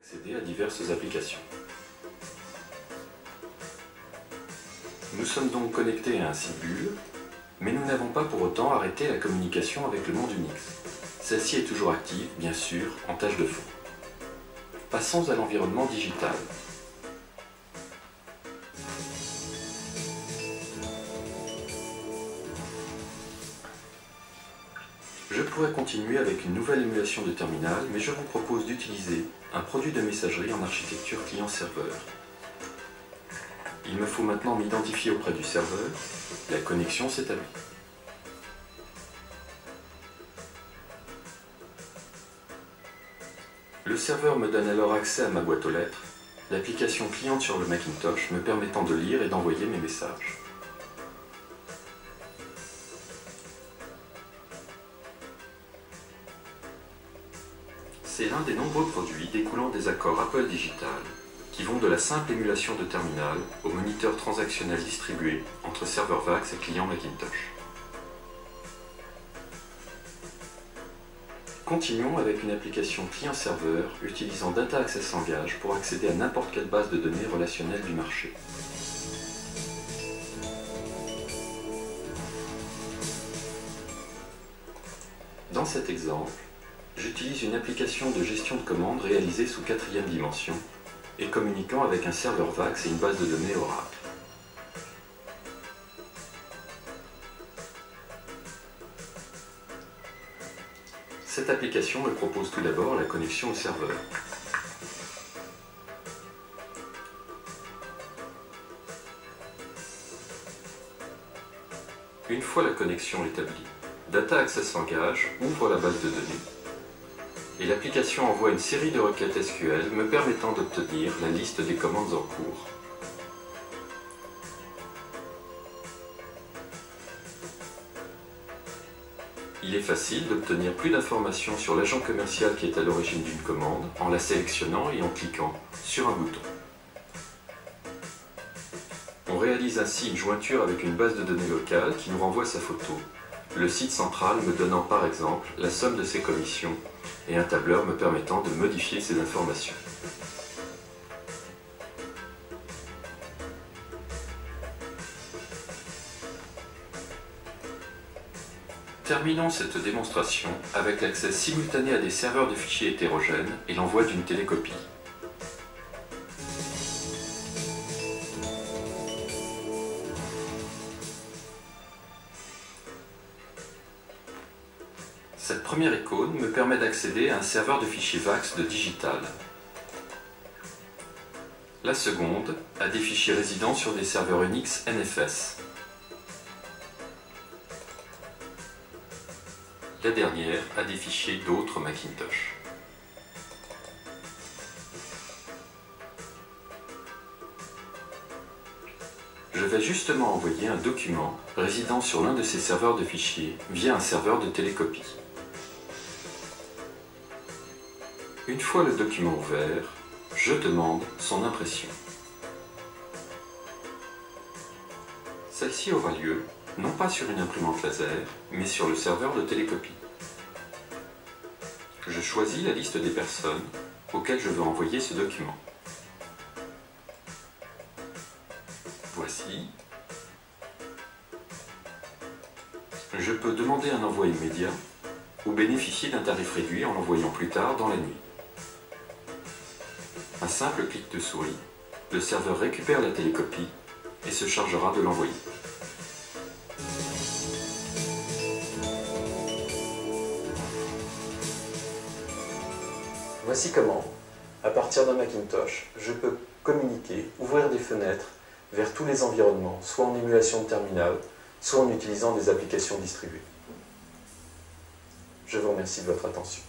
accéder à diverses applications. Nous sommes donc connectés à un site bulle, mais nous n'avons pas pour autant arrêté la communication avec le monde Unix. Celle-ci est toujours active, bien sûr, en tâche de fond. Passons à l'environnement digital. Je pourrais continuer avec une nouvelle émulation de terminal, mais je vous propose d'utiliser un produit de messagerie en architecture client-serveur. Il me faut maintenant m'identifier auprès du serveur. La connexion s'établit. Le serveur me donne alors accès à ma boîte aux lettres, l'application cliente sur le Macintosh me permettant de lire et d'envoyer mes messages. C'est l'un des nombreux produits découlant des accords Apple Digital qui vont de la simple émulation de terminal au moniteur transactionnel distribué entre serveur VAX et client Macintosh. Continuons avec une application client-serveur utilisant Data Access Engage pour accéder à n'importe quelle base de données relationnelle du marché. Dans cet exemple, j'utilise une application de gestion de commandes réalisée sous 4e dimension et communiquant avec un serveur VAX et une base de données Oracle. Cette application me propose tout d'abord la connexion au serveur. Une fois la connexion établie, Data Access Engage ouvre la base de données et l'application envoie une série de requêtes SQL me permettant d'obtenir la liste des commandes en cours. Il est facile d'obtenir plus d'informations sur l'agent commercial qui est à l'origine d'une commande en la sélectionnant et en cliquant sur un bouton. On réalise ainsi une jointure avec une base de données locale qui nous renvoie sa photo, le site central me donnant par exemple la somme de ses commissions et un tableur me permettant de modifier ces informations. Terminons cette démonstration avec l'accès simultané à des serveurs de fichiers hétérogènes et l'envoi d'une télécopie. Cette première icône me permet d'accéder à un serveur de fichiers VAX de Digital. La seconde à des fichiers résidents sur des serveurs Unix NFS. La dernière à des fichiers d'autres Macintosh. Je vais justement envoyer un document résidant sur l'un de ces serveurs de fichiers via un serveur de télécopie. Une fois le document ouvert, je demande son impression. Celle-ci aura lieu non pas sur une imprimante laser, mais sur le serveur de télécopie. Je choisis la liste des personnes auxquelles je veux envoyer ce document. Voici. Je peux demander un envoi immédiat ou bénéficier d'un tarif réduit en l'envoyant plus tard dans la nuit. Un simple clic de souris, le serveur récupère la télécopie et se chargera de l'envoyer. Voici comment, à partir d'un Macintosh, je peux communiquer, ouvrir des fenêtres vers tous les environnements, soit en émulation de terminal, soit en utilisant des applications distribuées. Je vous remercie de votre attention.